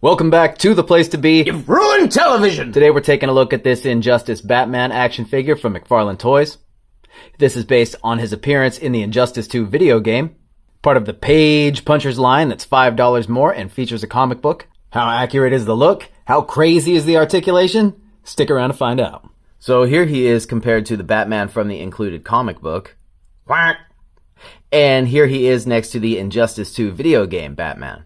Welcome back to the place to be. You've ruined television! Today we're taking a look at this Injustice Batman action figure from McFarlane Toys. This is based on his appearance in the Injustice 2 video game. Part of the Page Punchers line that's $5 more and features a comic book. How accurate is the look? How crazy is the articulation? Stick around to find out. So here he is compared to the Batman from the included comic book. Quack. And here he is next to the Injustice 2 video game Batman.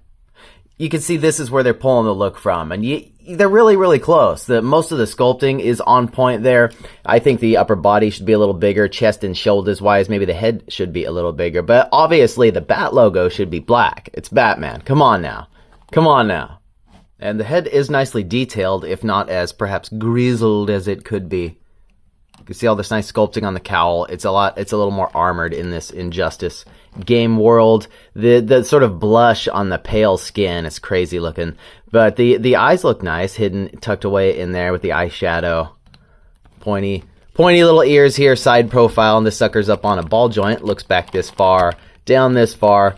You can see this is where they're pulling the look from, and they're really, really close. Most of the sculpting is on point there. I think the upper body should be a little bigger, chest and shoulders wise, maybe the head should be a little bigger, but obviously the Bat logo should be black. It's Batman. Come on now. Come on now. And the head is nicely detailed, if not as perhaps grizzled as it could be. You can see all this nice sculpting on the cowl. It's a little more armored in this Injustice game world. The sort of blush on the pale skin is crazy looking, but the eyes look nice, hidden, tucked away in there with the eyeshadow. Pointy little ears here, side profile, and this sucker's up on a ball joint. Looks back this far, down this far.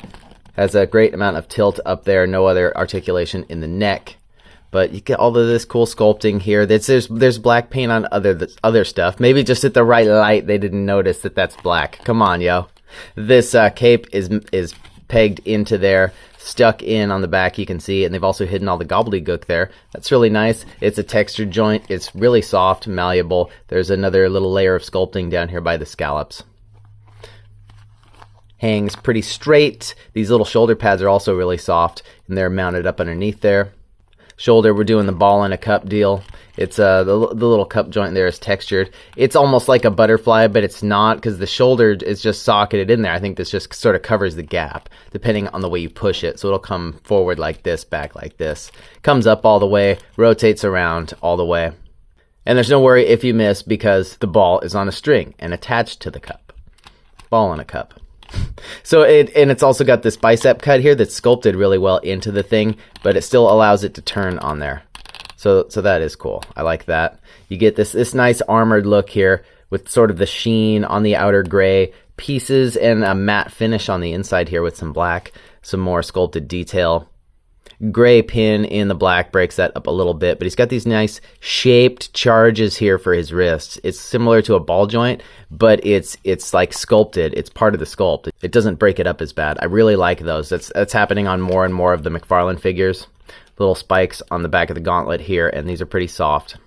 Has a great amount of tilt up there. No other articulation in the neck. But you get all of this cool sculpting here. There's black paint on other stuff. Maybe just at the right light they didn't notice that that's black. Come on, yo. This cape is pegged into there, stuck in on the back, you can see, and they've also hidden all the gobbledygook there. That's really nice. It's a textured joint. It's really soft, malleable. There's another little layer of sculpting down here by the scallops. Hangs pretty straight. These little shoulder pads are also really soft, and they're mounted up underneath there. Shoulder, we're doing the ball in a cup deal. It's the little cup joint there is textured. It's almost like a butterfly, but it's not, because the shoulder is just socketed in there. I think this just sort of covers the gap, depending on the way you push it. So it'll come forward like this, back like this. Comes up all the way, rotates around all the way. And there's no worry if you miss, because the ball is on a string and attached to the cup. Ball in a cup. So it's also got this bicep cut here that's sculpted really well into the thing, but it still allows it to turn on there. So that is cool. I like that. You get this nice armored look here with sort of the sheen on the outer gray pieces and a matte finish on the inside here with some black, some more sculpted detail. Gray pin in the black breaks that up a little bit, but he's got these nice shaped charges here for his wrists. It's similar to a ball joint, but it's like sculpted. It's part of the sculpt. It doesn't break it up as bad. I really like those. That's happening on more and more of the McFarlane figures. Little spikes on the back of the gauntlet here, and these are pretty soft.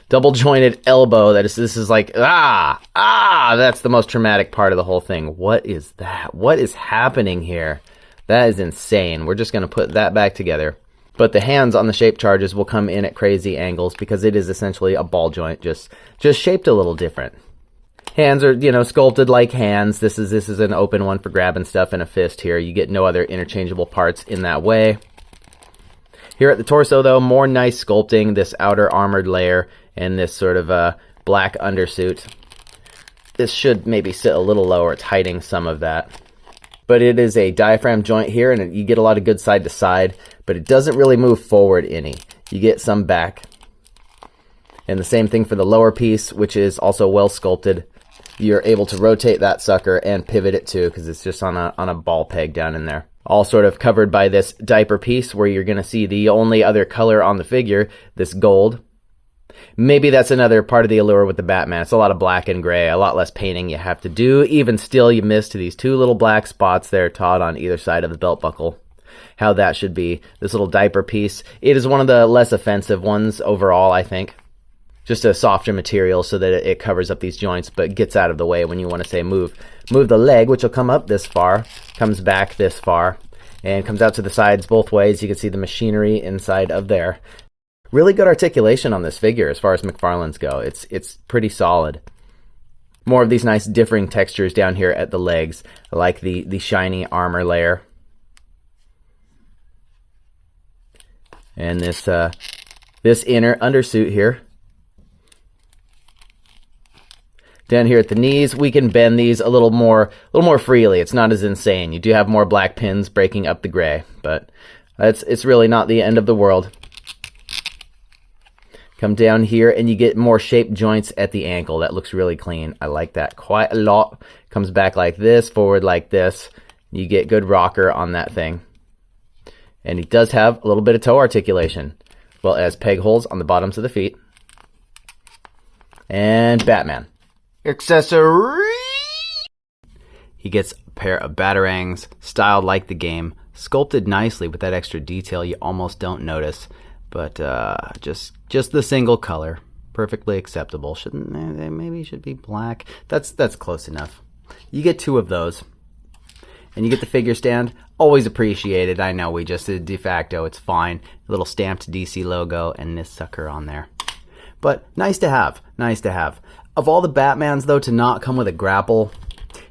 Double jointed elbow. This is like, that's the most traumatic part of the whole thing. What is that? What is happening here? That is insane. We're just going to put that back together. But the hands on the shape charges will come in at crazy angles because it is essentially a ball joint, just shaped a little different. Hands are, sculpted like hands. This is an open one for grabbing stuff and a fist here. You get no other interchangeable parts in that way. Here at the torso, though, more nice sculpting, this outer armored layer and this sort of black undersuit. This should maybe sit a little lower. It's hiding some of that. But it is a diaphragm joint here, and you get a lot of good side to side, but it doesn't really move forward any. You get some back. And the same thing for the lower piece, which is also well sculpted. You're able to rotate that sucker and pivot it too, because it's just on a ball peg down in there. All sort of covered by this diaper piece where you're going to see the only other color on the figure, this gold. Maybe that's another part of the allure with the Batman. It's a lot of black and gray, a lot less painting you have to do. Even still, you missed these two little black spots there, Todd, on either side of the belt buckle. How that should be. This little diaper piece. It is one of the less offensive ones overall, I think. Just a softer material so that it covers up these joints, but gets out of the way when you want to say move the leg, which will come up this far, comes back this far, and comes out to the sides both ways. You can see the machinery inside of there. Really good articulation on this figure as far as McFarlane's go. It's pretty solid. More of these nice differing textures down here at the legs. I like the shiny armor layer. And this inner undersuit here. Down here at the knees, we can bend these a little more freely. It's not as insane. You do have more black pins breaking up the gray, but it's really not the end of the world. Come down here and you get more shaped joints at the ankle. That looks really clean. I like that quite a lot. Comes back like this, forward like this. You get good rocker on that thing. And he does have a little bit of toe articulation, as well as peg holes on the bottoms of the feet. And Batman. Accessory. He gets a pair of batarangs, styled like the game, sculpted nicely with that extra detail you almost don't notice. But just the single color, perfectly acceptable. Maybe it should be black. That's close enough. You get 2 of those. And you get the figure stand. Always appreciated. I know we just did de facto. It's fine. A little stamped DC logo and this sucker on there. But nice to have. Nice to have. Of all the Batmans, though, to not come with a grapple,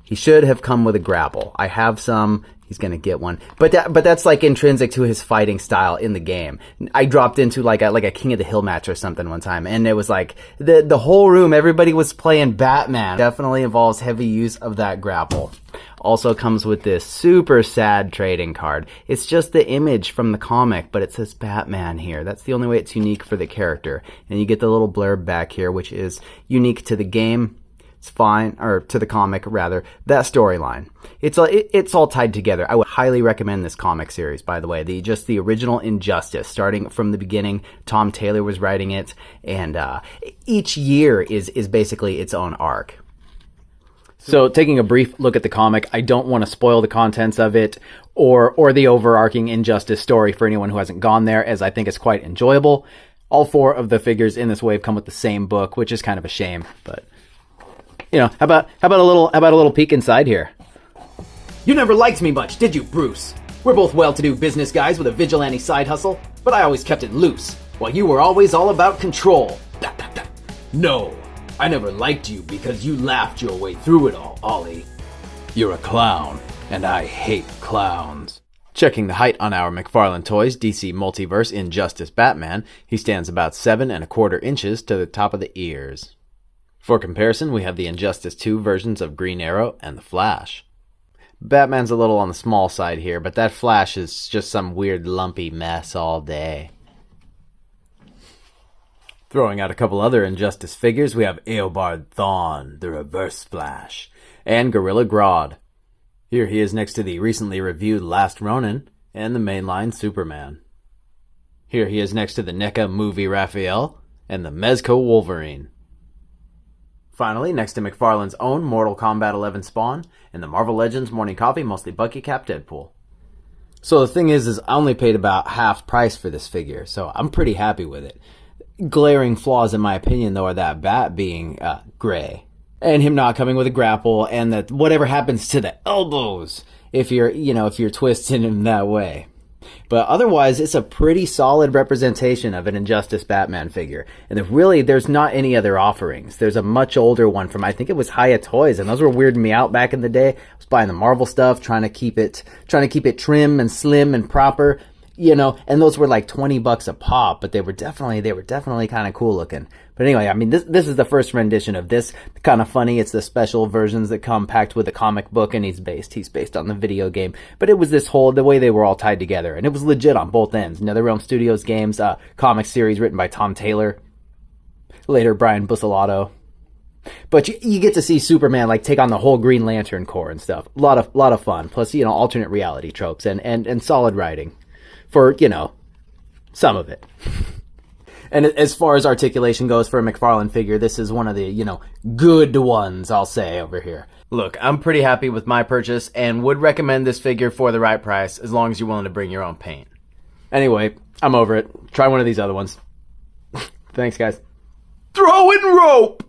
he should have come with a grapple. I have some. He's going to get one. But that's like intrinsic to his fighting style in the game. I dropped into like a King of the Hill match or something one time, and it was like the whole room, everybody was playing Batman. Definitely involves heavy use of that grapple. Also comes with this super sad trading card. It's just the image from the comic, but it says Batman here. That's the only way it's unique for the character. And you get the little blurb back here, which is unique to the game. It's fine, or to the comic rather, that storyline. It's all tied together. I would highly recommend this comic series, by the way. The original Injustice, starting from the beginning. Tom Taylor was writing it, and each year is basically its own arc. So taking a brief look at the comic, I don't want to spoil the contents of it or the overarching Injustice story for anyone who hasn't gone there, as I think it's quite enjoyable. All 4 of the figures in this wave come with the same book, which is kind of a shame, but you know, how about a little peek inside here? You never liked me much, did you, Bruce? We're both well-to-do business guys with a vigilante side hustle, but I always kept it loose, while you were always all about control. No, I never liked you because you laughed your way through it all, Ollie. You're a clown, and I hate clowns. Checking the height on our McFarlane Toys DC Multiverse Injustice Batman, he stands about 7 1/4 inches to the top of the ears. For comparison, we have the Injustice 2 versions of Green Arrow and the Flash. Batman's a little on the small side here, but that Flash is just some weird lumpy mess all day. Throwing out a couple other Injustice figures, we have Eobard Thawne, the Reverse Flash, and Gorilla Grodd. Here he is next to the recently reviewed Last Ronin and the mainline Superman. Here he is next to the NECA movie Raphael and the Mezco Wolverine. Finally, next to McFarlane's own Mortal Kombat 11 Spawn and the Marvel Legends Morning Coffee Mostly Bucky Cap Deadpool. So the thing is I only paid about half price for this figure, so I'm pretty happy with it. Glaring flaws in my opinion, though, are that Bat being gray, and him not coming with a grapple, and that whatever happens to the elbows if you're twisting him that way. But otherwise, it's a pretty solid representation of an Injustice Batman figure. And there's not any other offerings. There's a much older one from, I think it was Hiya Toys, and those were weirding me out back in the day. I was buying the Marvel stuff, trying to keep it trim and slim and proper, and those were like $20 a pop, but they were definitely kind of cool looking. But anyway, I mean, this is the first rendition of this. Kind of funny. It's the special versions that come packed with the comic book, and he's based on the video game. But it was the way they were all tied together, and it was legit on both ends. NetherRealm Studios games, comic series written by Tom Taylor, later Brian Buccellato. But you get to see Superman take on the whole Green Lantern Corps and stuff. A lot of fun. Plus, alternate reality tropes and solid writing for some of it. And as far as articulation goes for a McFarlane figure, this is one of the, good ones, I'll say, over here. Look, I'm pretty happy with my purchase and would recommend this figure for the right price as long as you're willing to bring your own paint. Anyway, I'm over it. Try one of these other ones. Thanks, guys. Throwing rope!